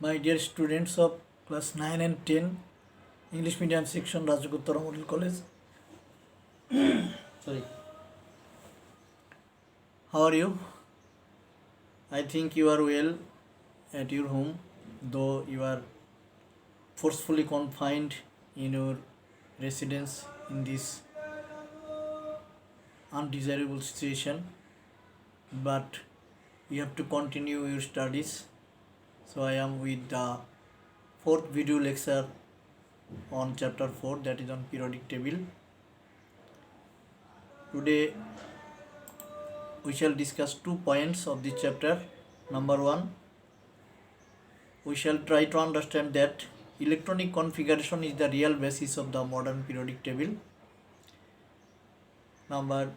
My dear students of class 9 and 10, English medium section, Rajagottara Model College. Sorry. How are you? I think you are well at your home, though you are forcefully confined in your residence in this undesirable situation. But you have to continue your studies. So I am with the fourth video lecture on chapter 4, that is on periodic table. Today we shall discuss 2 points of this chapter. Number 1, we shall try to understand that electronic configuration is the real basis of the modern periodic table. Number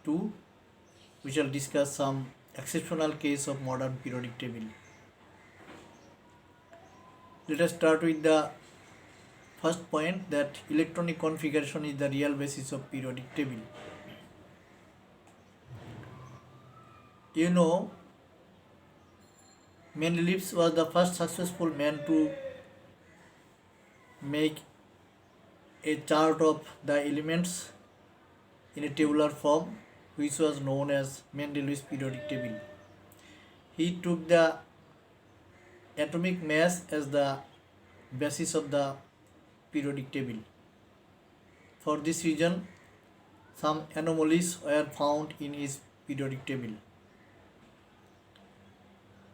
2, we shall discuss some exceptional case of modern periodic table. Let us start with the first point, that electronic configuration is the real basis of periodic table. You know, Mendeleev was the first successful man to make a chart of the elements in a tabular form, which was known as Mendeleev's periodic table. He took the atomic mass as the basis of the periodic table. For this reason, some anomalies were found in his periodic table.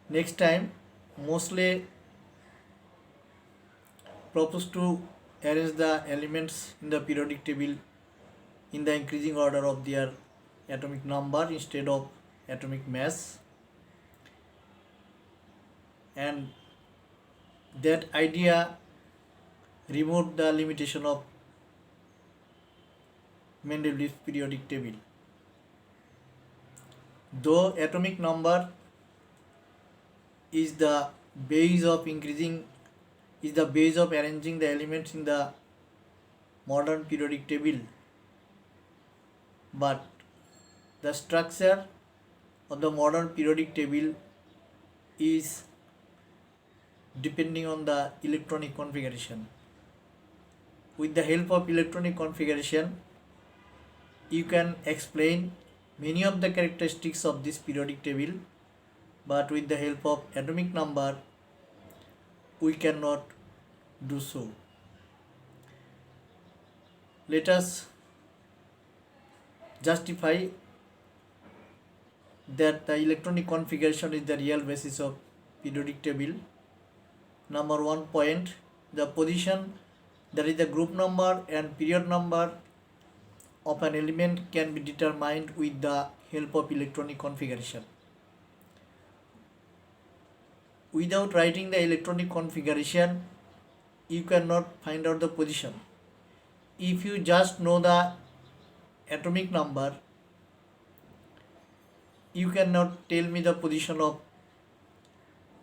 Next time, Moseley proposed to arrange the elements in the periodic table in the increasing order of their atomic number instead of atomic mass, and that idea removed the limitation of Mendeleev's periodic table. Though atomic number is the base of arranging the elements in the modern periodic table, but the structure of the modern periodic table is depending on the electronic configuration. With the help of electronic configuration, you can explain many of the characteristics of this periodic table, but with the help of atomic number, we cannot do so. Let us justify that the electronic configuration is the real basis of periodic table. Number 1 point, the position, that is the group number and period number of an element, can be determined with the help of electronic configuration. Without writing the electronic configuration, you cannot find out the position. If you just know the atomic number, you cannot tell me the position of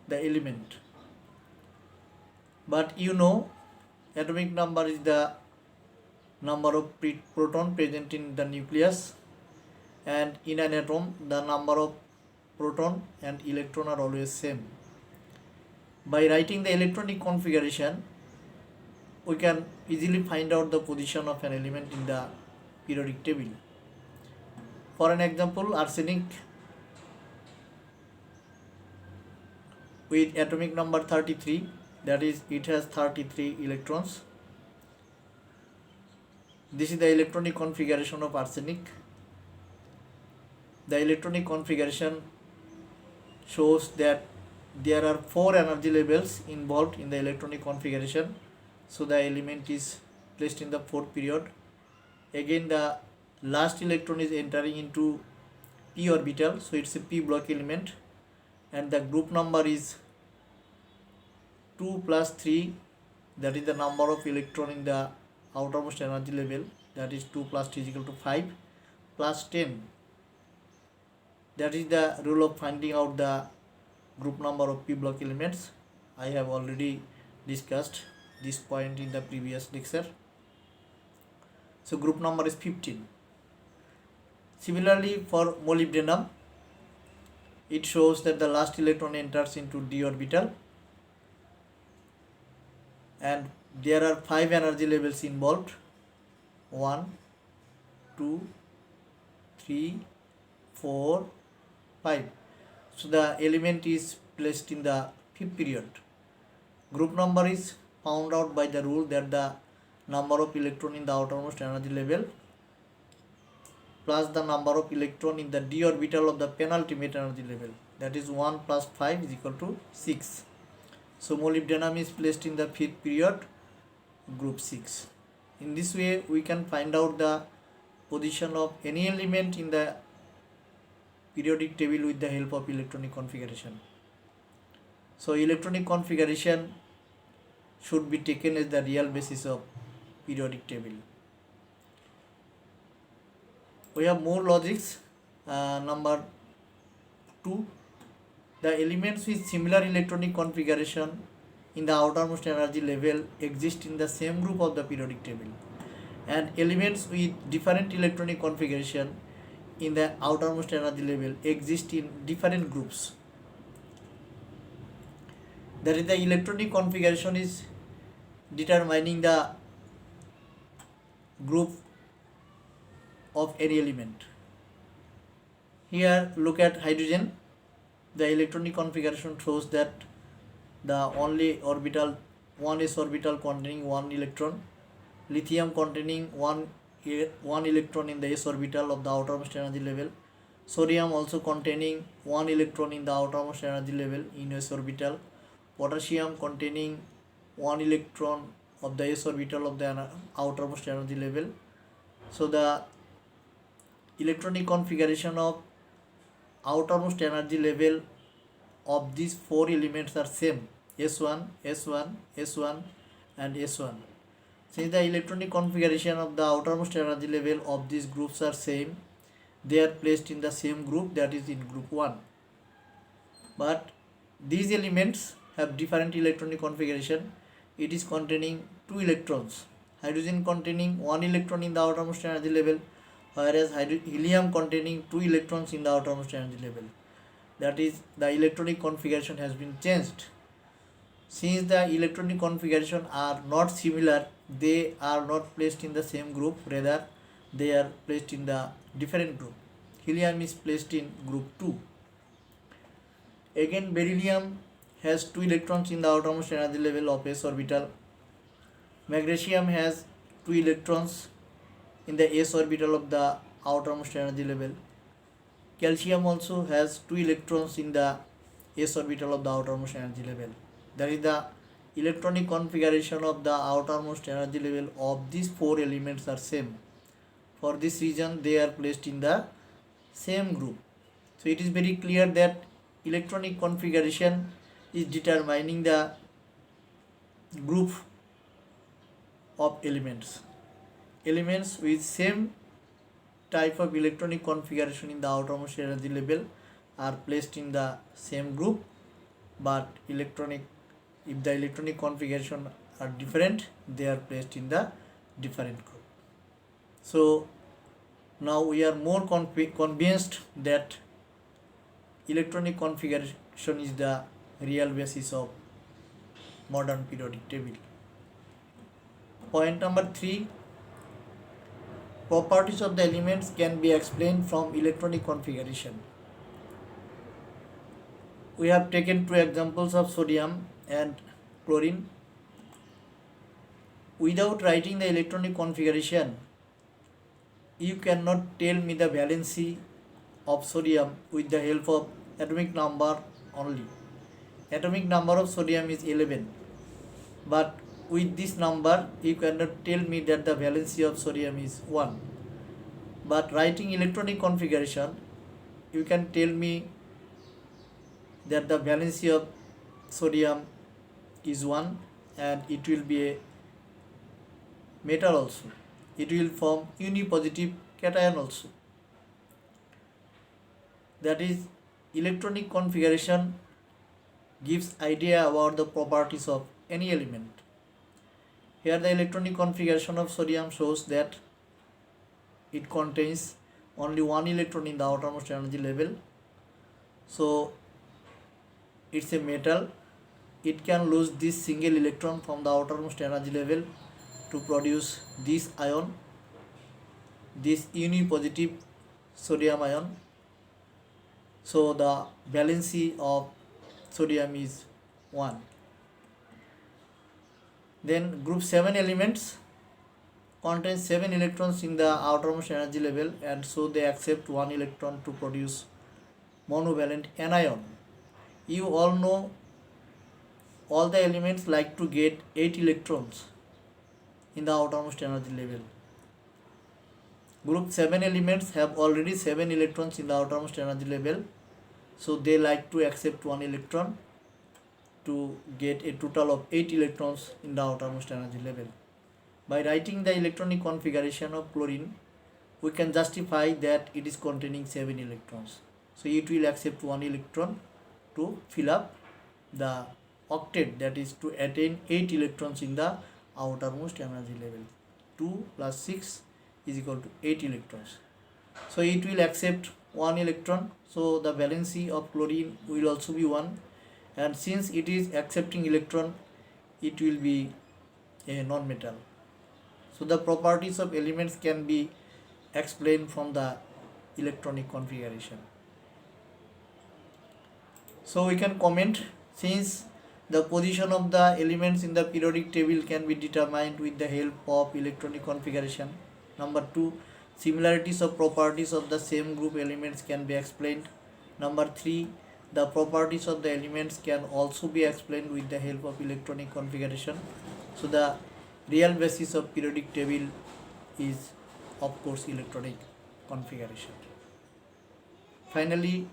the element. But you know, atomic number is the number of proton present in the nucleus, and in an atom the number of proton and electron are always same. By writing the electronic configuration, we can easily find out the position of an element in the periodic table. For an example, arsenic with atomic number 33, that is, it has 33 electrons. This is the electronic configuration of arsenic. The electronic configuration shows that there are 4 energy levels involved in the electronic configuration. So the element is placed in the 4th period. Again, the last electron is entering into p orbital, so it's a p block element, and the group number is 2 plus 3, that is the number of electron in the outermost energy level, that is 2 plus 3 is equal to 5, plus 10. That is the rule of finding out the group number of p block elements. I have already discussed this point in the previous lecture. So group number is 15. Similarly, for molybdenum, it shows that the last electron enters into d orbital, and there are 5 energy levels involved: 1, 2, 3, 4, 5. So the element is placed in the fifth period. Group number is found out by the rule that the number of electron in the outermost energy level plus the number of electron in the d orbital of the penultimate energy level, that is 1 plus 5 is equal to 6. So molybdenum is placed in the fifth period, group 6. In this way we can find out the position of any element in the periodic table with the help of electronic configuration. So electronic configuration should be taken as the real basis of periodic table. We have more logics. Number 2, the elements with similar electronic configuration in the outermost energy level exist in the same group of the periodic table, and elements with different electronic configuration in the outermost energy level exist in different groups. That is, the electronic configuration is determining the group of any element. Here look at hydrogen. The electronic configuration shows that the only orbital, 1s orbital containing 1 electron, lithium containing 1 electron in the s orbital of the outermost energy level, sodium also containing 1 electron in the outermost energy level in s orbital, potassium containing 1 electron of the s orbital of the outermost energy level. So the electronic configuration of outermost energy level of these 4 elements are same: S1, S1, S1 and S1. Since the electronic configuration of the outermost energy level of these groups are same, they are placed in the same group, that is in group 1. But these elements have different electronic configuration. It is containing 2 electrons. Hydrogen containing 1 electron in the outermost energy level, whereas helium containing 2 electrons in the outermost energy level. That is, the electronic configuration has been changed. Since the electronic configuration are not similar, they are not placed in the same group, rather they are placed in the different group. Helium is placed in group 2. Again, beryllium has 2 electrons in the outermost energy level of s orbital. Magnesium has 2 electrons in the s orbital of the outermost energy level. Calcium also has 2 electrons in the s orbital of the outermost energy level. That is, the electronic configuration of the outermost energy level of these 4 elements are same. For this reason they are placed in the same group. So it is very clear that electronic configuration is determining the group of elements. Elements with same type of electronic configuration in the outermost energy level are placed in the same group, but if the electronic configuration are different, they are placed in the different group. So now we are more convinced that electronic configuration is the real basis of modern periodic table. Point number 3, properties of the elements can be explained from electronic configuration. We have taken 2 examples of sodium and chlorine. Without writing the electronic configuration, you cannot tell me the valency of sodium with the help of atomic number only. Atomic number of sodium is 11, but with this number you cannot tell me that the valency of sodium is 1. But writing electronic configuration, you can tell me that the valency of sodium is 1, and it will be a metal also. It will form unipositive cation also. That is, electronic configuration gives idea about the properties of any element. Here the electronic configuration of sodium shows that it contains only 1 electron in the outermost energy level. So it's a metal, it can lose this single electron from the outermost energy level to produce this ion, this unipositive sodium ion. So the valency of sodium is 1. Then group 7 elements contain 7 electrons in the outermost energy level, and so they accept 1 electron to produce monovalent anion. You all know all the elements like to get 8 electrons in the outermost energy level. Group 7 elements have already 7 electrons in the outermost energy level, so they like to accept 1 electron to get a total of 8 electrons in the outermost energy level. By writing the electronic configuration of chlorine, we can justify that it is containing 7 electrons. So it will accept 1 electron to fill up the octet, that is to attain 8 electrons in the outermost energy level. 2 plus 6 is equal to 8 electrons. So it will accept 1 electron, so the valency of chlorine will also be 1, and since it is accepting electron, it will be a non-metal. So the properties of elements can be explained from the electronic configuration. So we can comment, since the position of the elements in the periodic table can be determined with the help of electronic configuration. Number 2, similarities of properties of the same group elements can be explained. Number 3, the properties of the elements can also be explained with the help of electronic configuration. So the real basis of periodic table is, of course, electronic configuration. Finally,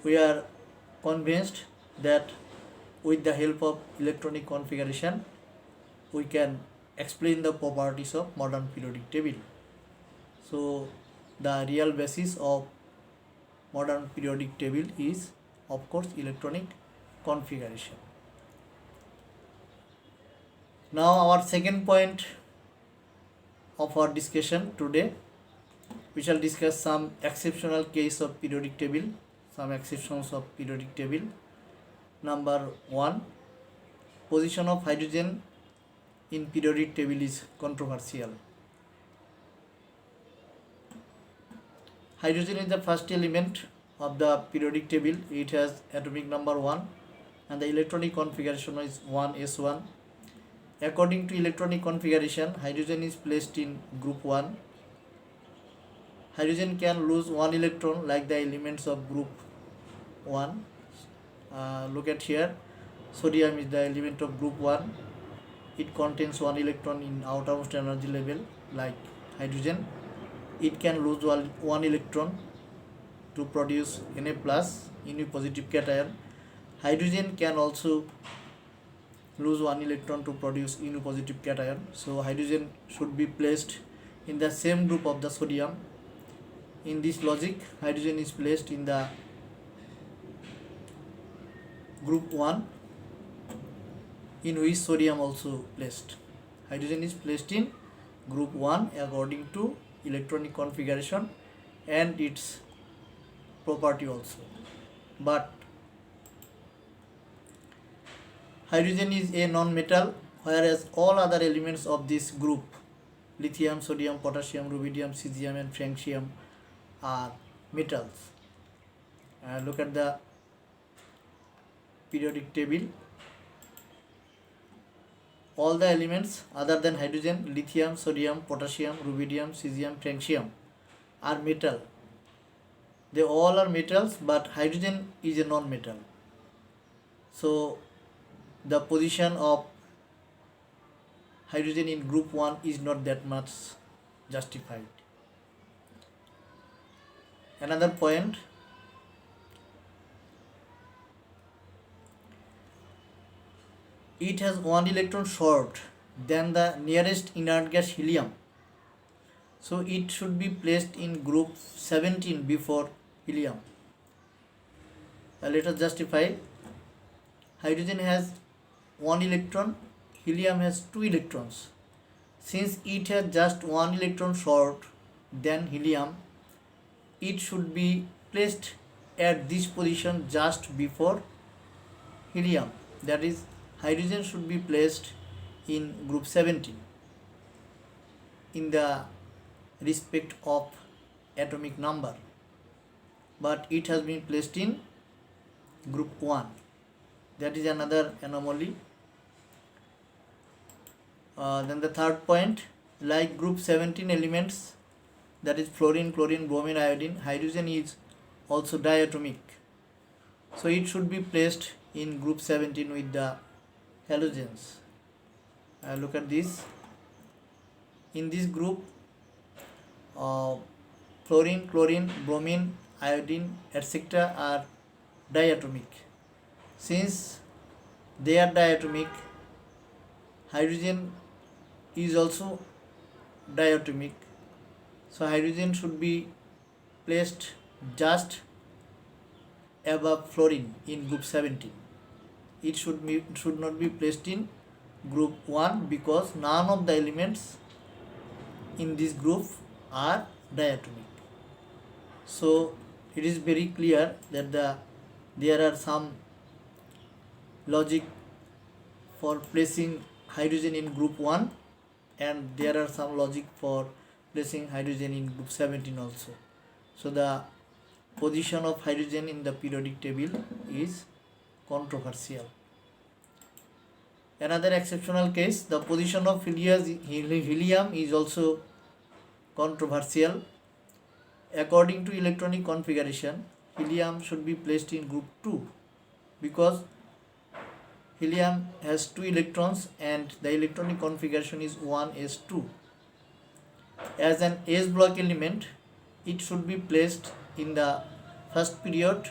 we are convinced that with the help of electronic configuration, we can explain the properties of modern periodic table. So the real basis of modern periodic table is, of course, electronic configuration. Now our second point of our discussion today, we shall discuss some exceptional case of periodic table, some exceptions of periodic table. Number 1, position of hydrogen in periodic table is controversial. Hydrogen is the first element of the periodic table. It has atomic number 1 and the electronic configuration is 1s1. According to electronic configuration, hydrogen is placed in group 1. Hydrogen can lose 1 electron like the elements of group 1. Look at here, sodium is the element of group 1. It contains 1 electron in outermost energy level like hydrogen. It can lose 1 electron to produce Na plus unipositive cation. Hydrogen can also lose 1 electron to produce unipositive cation. So hydrogen should be placed in the same group of the sodium. In this logic, hydrogen is placed in the group 1, in which sodium also placed. Hydrogen is placed in group 1 according to electronic configuration and its property also. But hydrogen is a non-metal, whereas all other elements of this group, lithium, sodium, potassium, rubidium, cesium and francium, are metals. Look at the periodic table. All the elements other than hydrogen, lithium, sodium, potassium, rubidium, cesium, francium are metal. They all are metals, but hydrogen is a non-metal. So the position of hydrogen in group 1 is not that much justified. Another point, it has 1 electron short than the nearest inert gas helium, so it should be placed in group 17 before helium. Let us justify. Hydrogen has 1 electron, helium has 2 electrons. Since it has just 1 electron short than helium, it should be placed at this position just before helium, that is hydrogen should be placed in group 17 in the respect of atomic number, but it has been placed in group 1. That is another anomaly. Then the third point, like group 17 elements, that is fluorine, chlorine, bromine, iodine, hydrogen is also diatomic. So it should be placed in group 17 with the halogens. Look at this. In this group, fluorine, chlorine, bromine, iodine, etc. are diatomic. Since they are diatomic, hydrogen is also diatomic. So hydrogen should be placed just above fluorine in group 17. It should not be placed in group 1 because none of the elements in this group are diatomic. So it is very clear that there are some logic for placing hydrogen in group 1 and there are some logic for placing hydrogen in group 17 also. So the position of hydrogen in the periodic table is controversial. Another exceptional case, the position of helium is also controversial. According to electronic configuration, helium should be placed in group 2 because helium has 2 electrons and the electronic configuration is 1s2. As an S block element, it should be placed in the first period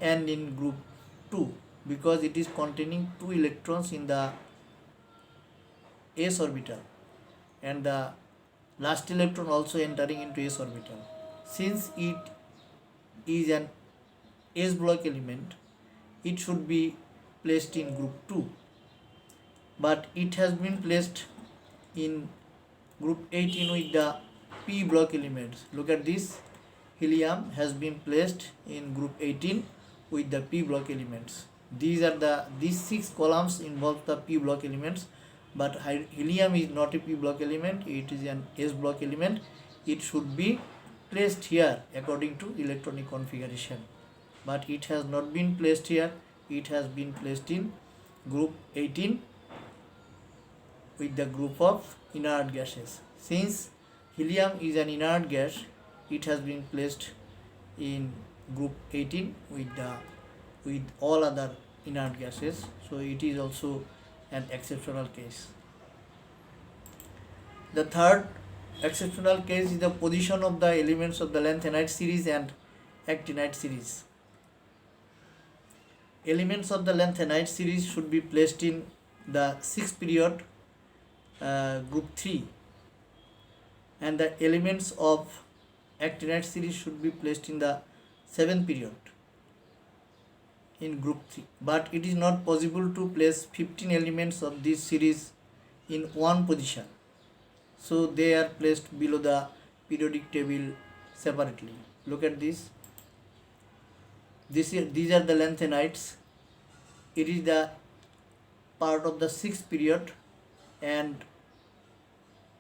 and in group 2 because it is containing 2 electrons in the s orbital and the last electron also entering into s orbital. Since it is an S block element, it should be placed in group 2, but it has been placed in group 18 with the P block elements. Look at this, helium has been placed in group 18 with the P block elements. These 6 columns involve the P block elements, but helium is not a P block element, it is an S block element. It should be placed here according to electronic configuration, but it has not been placed here. It has been placed in group 18 with the group of inert gases. Since helium is an inert gas, it has been placed in group 18 with all other inert gases. So it is also an exceptional case. The third exceptional case is the position of the elements of the lanthanide series and actinide series. Elements of the lanthanide series should be placed in the 6th period, group 3, and the elements of actinide series should be placed in the 7th period in group 3. But it is not possible to place 15 elements of this series in one position, so they are placed below the periodic table separately. Look at this. These are the lanthanides. It is the part of the 6th period and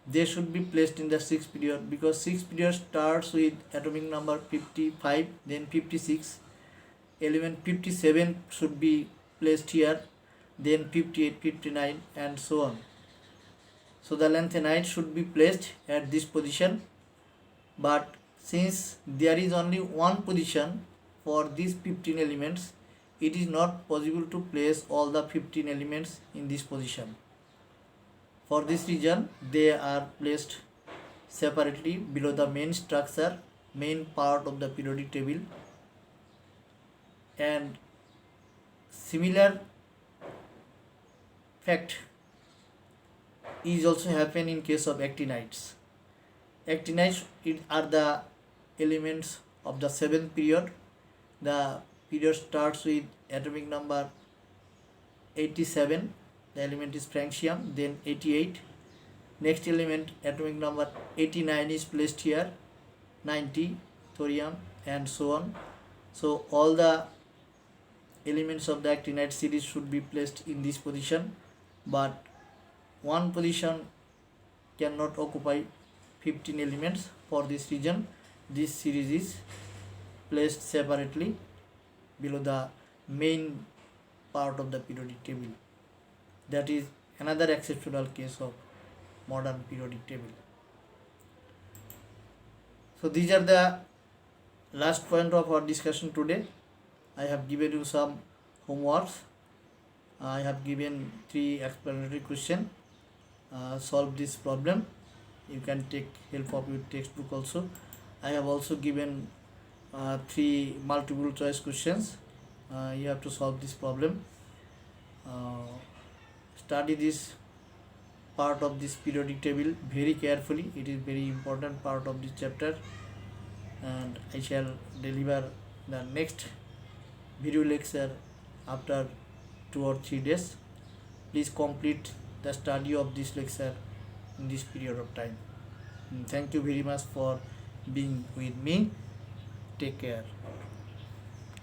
they should be placed in the 6th period because 6th period starts with atomic number 55, then 56. Element 57 should be placed here, then 58, 59 and so on. So the lanthanide should be placed at this position, but since there is only one position for these 15 elements, it is not possible to place all the 15 elements in this position. For this reason, they are placed separately below the main structure, main part of the periodic table. And similar fact is also happen in case of actinides. Actinides are the elements of the 7th period. The period starts with atomic number 87, the element is francium, then 88. Next element, atomic number 89 is placed here, 90, thorium and so on. So all the elements of the actinide series should be placed in this position, but one position cannot occupy 15 elements. For this reason, this series is placed separately below the main part of the periodic table. That is another exceptional case of modern periodic table. So these are the last point of our discussion today. I have given you some homeworks. I have given 3 explanatory questions. Solve this problem. You can take help of your textbook also. I have also given 3 multiple choice questions. You have to solve this problem. Study this part of this periodic table very carefully. It is very important part of this chapter, and I shall deliver the next video lecture after 2 or 3 days. Please complete the study of this lecture in this period of time. Thank you very much for being with me. Take care.